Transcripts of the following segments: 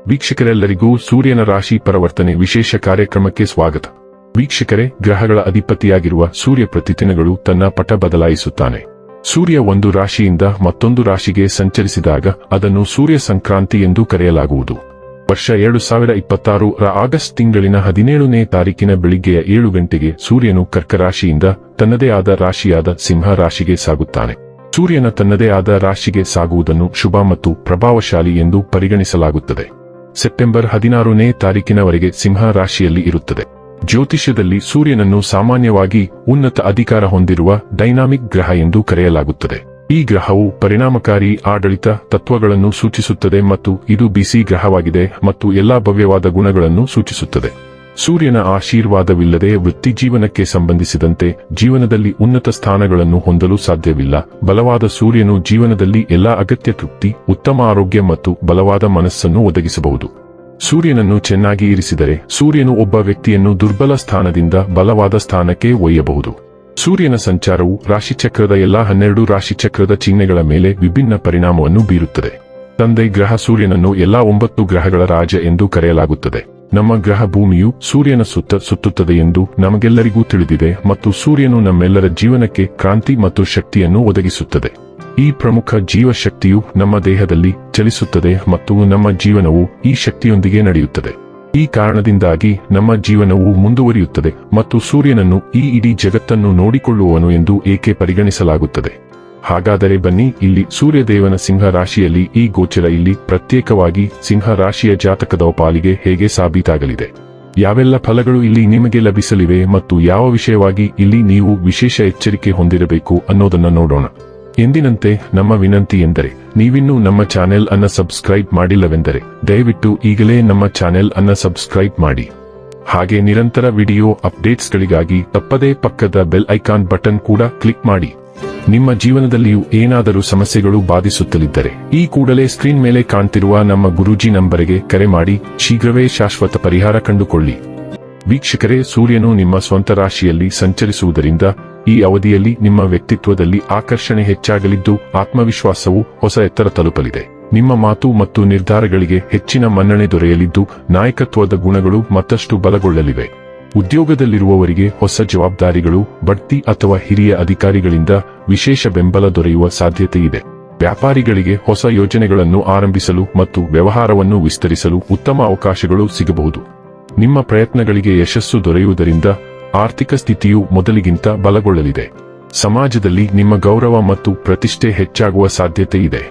ವೀಕ್ಷಕರೆಲ್ಲರಿಗೂ ಸೂರ್ಯನ ರಾಶಿ ಪರಿವರ್ತನೆ ವಿಶೇಷ ಕಾರ್ಯಕ್ರಮಕ್ಕೆ ಸ್ವಾಗತ. ವೀಕ್ಷಕರೇ, ಗ್ರಹಗಳ ಅಧಿಪತಿಯಾಗಿರುವ ಸೂರ್ಯ ಪ್ರತಿದಿನಗಳು ತನ್ನ ಪಟ ಬದಲಾಯಿಸುತ್ತಾನೆ. ಸೂರ್ಯ ಒಂದು ರಾಶಿಯಿಂದ ಮತ್ತೊಂದು ರಾಶಿಗೆ ಸಂಚರಿಸಿದಾಗ ಅದನ್ನು ಸೂರ್ಯ ಸಂಕ್ರಾಂತಿ ಎಂದು ಕರೆಯಲಾಗುವುದು. ವರ್ಷ 2026 ರ ಆಗಸ್ಟ್ ತಿಂಗಳಿನ 17ನೇ ತಾರೀಕಿನ ಬೆಳಿಗ್ಗೆಯ 7 ಗಂಟೆಗೆ ಸೂರ್ಯನು ಕರ್ಕ ರಾಶಿಯಿಂದ ತನ್ನದೇ ಆದ ರಾಶಿಯಾದ ಸಿಂಹ ರಾಶಿಗೆ ಸಾಗುತ್ತಾನೆ. ಸೂರ್ಯನ ತನ್ನದೇ ಆದ ರಾಶಿಗೆ ಸಾಗುವುದನ್ನು ಶುಭ ಮತ್ತು ಪ್ರಭಾವಶಾಲಿ ಎಂದು ಪರಿಗಣಿಸಲಾಗುತ್ತದೆ. ಸೆಪ್ಟೆಂಬರ್ 16ನೇ ತಾರೀಕಿನವರೆಗೆ ಸಿಂಹ ರಾಶಿಯಲ್ಲಿ ಇರುತ್ತದೆ. ಜ್ಯೋತಿಷ್ಯದಲ್ಲಿ ಸೂರ್ಯನನ್ನು ಸಾಮಾನ್ಯವಾಗಿ ಉನ್ನತ ಅಧಿಕಾರ ಹೊಂದಿರುವ ಡೈನಾಮಿಕ್ ಗ್ರಹ ಎಂದು ಕರೆಯಲಾಗುತ್ತದೆ. ಈ ಗ್ರಹವು ಪರಿಣಾಮಕಾರಿ ಆಡಳಿತ ತತ್ವಗಳನ್ನು ಸೂಚಿಸುತ್ತದೆ ಮತ್ತು ಇದು ಬಿಸಿ ಗ್ರಹವಾಗಿದೆ ಮತ್ತು ಎಲ್ಲಾ ಭವ್ಯವಾದ ಗುಣಗಳನ್ನು ಸೂಚಿಸುತ್ತದೆ. ಸೂರ್ಯನ ಆಶೀರ್ವಾದವಿಲ್ಲದೆ ವೃತ್ತಿ ಜೀವನಕ್ಕೆ ಸಂಬಂಧಿಸಿದಂತೆ ಜೀವನದಲ್ಲಿ ಉನ್ನತ ಸ್ಥಾನಗಳನ್ನು ಹೊಂದಲು ಸಾಧ್ಯವಿಲ್ಲ. ಬಲವಾದ ಸೂರ್ಯನು ಜೀವನದಲ್ಲಿ ಎಲ್ಲಾ ಅಗತ್ಯ ತೃಪ್ತಿ, ಉತ್ತಮ ಆರೋಗ್ಯ ಮತ್ತು ಬಲವಾದ ಮನಸ್ಸನ್ನು ಒದಗಿಸಬಹುದು. ಸೂರ್ಯನನ್ನು ಚೆನ್ನಾಗಿ ಇರಿಸಿದರೆ ಸೂರ್ಯನು ಒಬ್ಬ ವ್ಯಕ್ತಿಯನ್ನು ದುರ್ಬಲ ಸ್ಥಾನದಿಂದ ಬಲವಾದ ಸ್ಥಾನಕ್ಕೆ ಒಯ್ಯಬಹುದು. ಸೂರ್ಯನ ಸಂಚಾರವು ರಾಶಿಚಕ್ರದ ಎಲ್ಲಾ 12 ರಾಶಿಚಕ್ರದ ಚಿಹ್ನೆಗಳ ಮೇಲೆ ವಿಭಿನ್ನ ಪರಿಣಾಮವನ್ನು ಬೀರುತ್ತದೆ. ತಂದೆ ಗ್ರಹ ಸೂರ್ಯನನ್ನು ಎಲ್ಲಾ 9 ಗ್ರಹಗಳ ರಾಜ ಎಂದು ಕರೆಯಲಾಗುತ್ತದೆ. ನಮ್ಮ ಗ್ರಹ ಭೂಮಿಯು ಸೂರ್ಯನ ಸುತ್ತ ಸುತ್ತುತ್ತದೆ ಎಂದು ನಮಗೆಲ್ಲರಿಗೂ ತಿಳಿದಿದೆ ಮತ್ತು ಸೂರ್ಯನು ನಮ್ಮೆಲ್ಲರ ಜೀವನಕ್ಕೆ ಕ್ರಾಂತಿ ಮತ್ತು ಶಕ್ತಿಯನ್ನು ಒದಗಿಸುತ್ತದೆ. ಈ ಪ್ರಮುಖ ಜೀವಶಕ್ತಿಯು ನಮ್ಮ ದೇಹದಲ್ಲಿ ಚಲಿಸುತ್ತದೆ ಮತ್ತು ನಮ್ಮ ಜೀವನವು ಈ ಶಕ್ತಿಯೊಂದಿಗೆ ನಡೆಯುತ್ತದೆ. ಈ ಕಾರಣದಿಂದಾಗಿ ನಮ್ಮ ಜೀವನವು ಮುಂದುವರಿಯುತ್ತದೆ ಮತ್ತು ಸೂರ್ಯನನ್ನು ಈ ಇಡೀ ಜಗತ್ತನ್ನು ನೋಡಿಕೊಳ್ಳುವವನು ಎಂದು ಏಕೆ ಪರಿಗಣಿಸಲಾಗುತ್ತದೆ. ಹಾಗಾದರೆ ಬನ್ನಿ, ಇಲ್ಲಿ ಸೂರ್ಯದೇವನ ಸಿಂಹ ರಾಶಿಯಲ್ಲಿ ಈ ಗೋಚರ ಇಲ್ಲಿ ಪ್ರತ್ಯೇಕವಾಗಿ ಸಿಂಹ ರಾಶಿಯ ಜಾತಕದ ಪಾಲಿಗೆ ಹೇಗೆ ಸಾಬೀತಾಗಲಿದೆ, ಯಾವೆಲ್ಲ ಫಲಗಳು ಇಲ್ಲಿ ನಿಮಗೆ ಲಭಿಸಲಿವೆ ಮತ್ತು ಯಾವ ವಿಷಯವಾಗಿ ಇಲ್ಲಿ ನೀವು ವಿಶೇಷ ಎಚ್ಚರಿಕೆ ಹೊಂದಿರಬೇಕು ಅನ್ನೋದನ್ನ ನೋಡೋಣ. ಎಂದಿನಂತೆ ನಮ್ಮ ವಿನಂತಿ ಎಂದರೆ, ನೀವಿನ್ನೂ ನಮ್ಮ ಚಾನೆಲ್ ಅನ್ನ ಸಬ್ಸ್ಕ್ರೈಬ್ ಮಾಡಿಲ್ಲವೆಂದರೆ ದಯವಿಟ್ಟು ಈಗಲೇ ನಮ್ಮ ಚಾನೆಲ್ ಅನ್ನ ಸಬ್ಸ್ಕ್ರೈಬ್ ಮಾಡಿ. ಹಾಗೆ ನಿರಂತರ ವಿಡಿಯೋ ಅಪ್ಡೇಟ್ಸ್ಗಳಿಗಾಗಿ ತಪ್ಪದೇ ಪಕ್ಕದ ಬೆಲ್ ಐಕಾನ್ ಬಟನ್ ಕೂಡ ಕ್ಲಿಕ್ ಮಾಡಿ. ನಿಮ್ಮ ಜೀವನದಲ್ಲಿಯೂ ಏನಾದರೂ ಸಮಸ್ಯೆಗಳು ಬಾಧಿಸುತ್ತಲಿದ್ದರೆ ಈ ಕೂಡಲೇ ಸ್ಕ್ರೀನ್ ಮೇಲೆ ಕಾಣ್ತಿರುವ ನಮ್ಮ ಗುರೂಜಿ ನಂಬರಿಗೆ ಕರೆ ಮಾಡಿ ಶೀಘ್ರವೇ ಶಾಶ್ವತ ಪರಿಹಾರ ಕಂಡುಕೊಳ್ಳಿ. ವೀಕ್ಷಕರೇ, ಸೂರ್ಯನು ನಿಮ್ಮ ಸ್ವಂತ ರಾಶಿಯಲ್ಲಿ ಸಂಚರಿಸುವುದರಿಂದ ಈ ಅವಧಿಯಲ್ಲಿ ನಿಮ್ಮ ವ್ಯಕ್ತಿತ್ವದಲ್ಲಿ ಆಕರ್ಷಣೆ ಹೆಚ್ಚಾಗಲಿದ್ದು ಆತ್ಮವಿಶ್ವಾಸವು ಹೊಸ ಎತ್ತರ ತಲುಪಲಿದೆ. ನಿಮ್ಮ ಮಾತು ಮತ್ತು ನಿರ್ಧಾರಗಳಿಗೆ ಹೆಚ್ಚಿನ ಮನ್ನಣೆ ದೊರೆಯಲಿದ್ದು ನಾಯಕತ್ವದ ಗುಣಗಳು ಮತ್ತಷ್ಟು ಬಲಗೊಳ್ಳಲಿವೆ. ಉದ್ಯೋಗದಲ್ಲಿರುವವರಿಗೆ ಹೊಸ ಜವಾಬ್ದಾರಿಗಳು, ಬಡ್ತಿ ಅಥವಾ ಹಿರಿಯ ಅಧಿಕಾರಿಗಳಿಂದ ವಿಶೇಷ ಬೆಂಬಲ ದೊರೆಯುವ ಸಾಧ್ಯತೆ ಇದೆ. ವ್ಯಾಪಾರಿಗಳಿಗೆ ಹೊಸ ಯೋಜನೆಗಳನ್ನು ಆರಂಭಿಸಲು ಮತ್ತು ವ್ಯವಹಾರವನ್ನು ವಿಸ್ತರಿಸಲು ಉತ್ತಮ ಅವಕಾಶಗಳು ಸಿಗಬಹುದು. ನಿಮ್ಮ ಪ್ರಯತ್ನಗಳಿಗೆ ಯಶಸ್ಸು ದೊರೆಯುವುದರಿಂದ ಆರ್ಥಿಕ ಸ್ಥಿತಿಯು ಮೊದಲಿಗಿಂತ ಬಲಗೊಳ್ಳಲಿದೆ. ಸಮಾಜದಲ್ಲಿ ನಿಮ್ಮ ಗೌರವ ಮತ್ತು ಪ್ರತಿಷ್ಠೆ ಹೆಚ್ಚಾಗುವ ಸಾಧ್ಯತೆ ಇದೆ.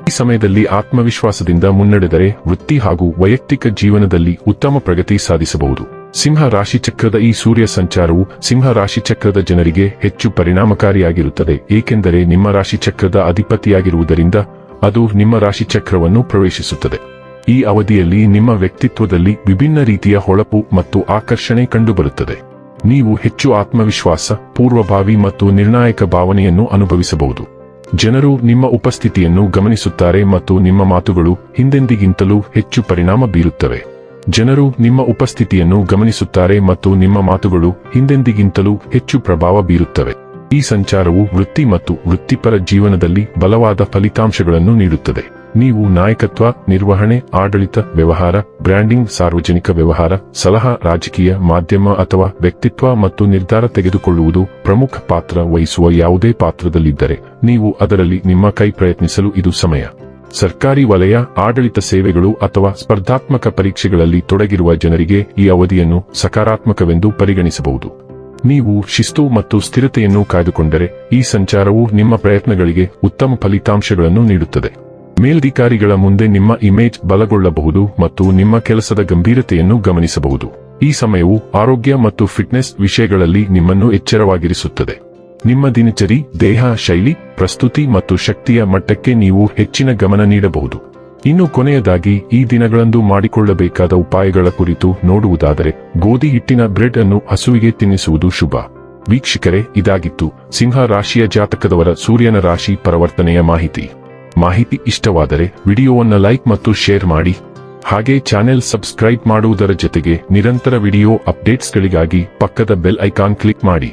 ಈ ಸಮಯದಲ್ಲಿ ಆತ್ಮವಿಶ್ವಾಸದಿಂದ ಮುನ್ನಡೆದರೆ ವೃತ್ತಿ ಹಾಗೂ ವೈಯಕ್ತಿಕ ಜೀವನದಲ್ಲಿ ಉತ್ತಮ ಪ್ರಗತಿ ಸಾಧಿಸಬಹುದು. ಸಿಂಹ ರಾಶಿಚಕ್ರದ ಈ ಸೂರ್ಯ ಸಂಚಾರವು ಸಿಂಹ ರಾಶಿಚಕ್ರದ ಜನರಿಗೆ ಹೆಚ್ಚು ಪರಿಣಾಮಕಾರಿಯಾಗಿರುತ್ತದೆ, ಏಕೆಂದರೆ ನಿಮ್ಮ ರಾಶಿಚಕ್ರದ ಅಧಿಪತಿಯಾಗಿರುವುದರಿಂದ ಅದು ನಿಮ್ಮ ರಾಶಿಚಕ್ರವನ್ನು ಪ್ರವೇಶಿಸುತ್ತದೆ. ಈ ಅವಧಿಯಲ್ಲಿ ನಿಮ್ಮ ವ್ಯಕ್ತಿತ್ವದಲ್ಲಿ ವಿಭಿನ್ನ ರೀತಿಯ ಹೊಳಪು ಮತ್ತು ಆಕರ್ಷಣೆ ಕಂಡುಬರುತ್ತದೆ. ನೀವು ಹೆಚ್ಚು ಆತ್ಮವಿಶ್ವಾಸ, ಪೂರ್ವಭಾವಿ ಮತ್ತು ನಿರ್ಣಾಯಕ ಭಾವನೆಯನ್ನು ಅನುಭವಿಸಬಹುದು. ಜನರು ನಿಮ್ಮ ಉಪಸ್ಥಿತಿಯನ್ನು ಗಮನಿಸುತ್ತಾರೆ ಮತ್ತು ನಿಮ್ಮ ಮಾತುಗಳು ಹಿಂದೆಂದಿಗಿಂತಲೂ ಹೆಚ್ಚು ಪರಿಣಾಮ ಬೀರುತ್ತವೆ. ಜನರು ನಿಮ್ಮ ಉಪಸ್ಥಿತಿಯನ್ನು ಗಮನಿಸುತ್ತಾರೆ ಮತ್ತು ನಿಮ್ಮ ಮಾತುಗಳು ಹಿಂದೆಂದಿಗಿಂತಲೂ ಹೆಚ್ಚು ಪ್ರಭಾವ ಬೀರುತ್ತವೆ. ಈ ಸಂಚಾರವು ವೃತ್ತಿ ಮತ್ತು ವೃತ್ತಿಪರ ಜೀವನದಲ್ಲಿ ಬಲವಾದ ಫಲಿತಾಂಶಗಳನ್ನು ನೀಡುತ್ತದೆ. ನೀವು ನಾಯಕತ್ವ, ನಿರ್ವಹಣೆ, ಆಡಳಿತ, ವ್ಯವಹಾರ, ಬ್ರ್ಯಾಂಡಿಂಗ್, ಸಾರ್ವಜನಿಕ ವ್ಯವಹಾರ, ಸಲಹಾ, ರಾಜಕೀಯ, ಮಾಧ್ಯಮ ಅಥವಾ ವ್ಯಕ್ತಿತ್ವ ಮತ್ತು ನಿರ್ಧಾರ ತೆಗೆದುಕೊಳ್ಳುವುದು ಪ್ರಮುಖ ಪಾತ್ರ ವಹಿಸುವ ಯಾವುದೇ ಪಾತ್ರದಲ್ಲಿದ್ದರೆ ನೀವು ಅದರಲ್ಲಿ ನಿಮ್ಮ ಕೈ ಪ್ರಯತ್ನಿಸಲು ಇದು ಸಮಯ. ಸರ್ಕಾರಿ ವಲಯ, ಆಡಳಿತ ಸೇವೆಗಳು ಅಥವಾ ಸ್ಪರ್ಧಾತ್ಮಕ ಪರೀಕ್ಷೆಗಳಲ್ಲಿ ತೊಡಗಿರುವ ಜನರಿಗೆ ಈ ಅವಧಿಯನ್ನು ಸಕಾರಾತ್ಮಕವೆಂದು ಪರಿಗಣಿಸಬಹುದು. ನೀವು ಶಿಸ್ತು ಮತ್ತು ಸ್ಥಿರತೆಯನ್ನು ಕಾಯ್ದುಕೊಂಡರೆ ಈ ಸಂಚಾರವು ನಿಮ್ಮ ಪ್ರಯತ್ನಗಳಿಗೆ ಉತ್ತಮ ಫಲಿತಾಂಶಗಳನ್ನು ನೀಡುತ್ತದೆ. ಮೇಲಧಿಕಾರಿಗಳ ಮುಂದೆ ನಿಮ್ಮ ಇಮೇಜ್ ಬಲಗೊಳ್ಳಬಹುದು ಮತ್ತು ನಿಮ್ಮ ಕೆಲಸದ ಗಂಭೀರತೆಯನ್ನು ಗಮನಿಸಬಹುದು. ಈ ಸಮಯವು ಆರೋಗ್ಯ ಮತ್ತು ಫಿಟ್ನೆಸ್ ವಿಷಯಗಳಲ್ಲಿ ನಿಮ್ಮನ್ನು ಎಚ್ಚರವಾಗಿರಿಸುತ್ತದೆ. ನಿಮ್ಮ ದಿನಚರಿ, ದೇಹ ಶೈಲಿ, ಪ್ರಸ್ತುತಿ ಮತ್ತು ಶಕ್ತಿಯ ಮಟ್ಟಕ್ಕೆ ನೀವು ಹೆಚ್ಚಿನ ಗಮನ ನೀಡಬಹುದು. ಇನ್ನು ಕೊನೆಯದಾಗಿ ಈ ದಿನಗಳಂದು ಮಾಡಿಕೊಳ್ಳಬೇಕಾದ ಉಪಾಯಗಳ ಕುರಿತು ನೋಡುವುದಾದರೆ, ಗೋಧಿ ಹಿಟ್ಟಿನ ಬ್ರೆಡ್ ಅನ್ನು ಹಸುವಿಗೆ ತಿನ್ನಿಸುವುದು ಶುಭ. ವೀಕ್ಷಕರೇ, ಇದಾಗಿತ್ತು ಸಿಂಹ ರಾಶಿಯ ಜಾತಕದವರ ಸೂರ್ಯನ ರಾಶಿ ಪರಿವರ್ತನೆಯ ಮಾಹಿತಿ ಇಷ್ಟವಾದರೆ ವಿಡಿಯೋವನ್ನು ಲೈಕ್ ಮತ್ತು ಶೇರ್ ಮಾಡಿ. ಹಾಗೆ ಚಾನೆಲ್ ಸಬ್ಸ್ಕ್ರೈಬ್ ಮಾಡುವುದರ ಜೊತೆಗೆ ನಿರಂತರ ವಿಡಿಯೋ ಅಪ್ಡೇಟ್ಸ್ಗಳಿಗಾಗಿ ಪಕ್ಕದ ಬೆಲ್ ಐಕಾನ್ ಕ್ಲಿಕ್ ಮಾಡಿ.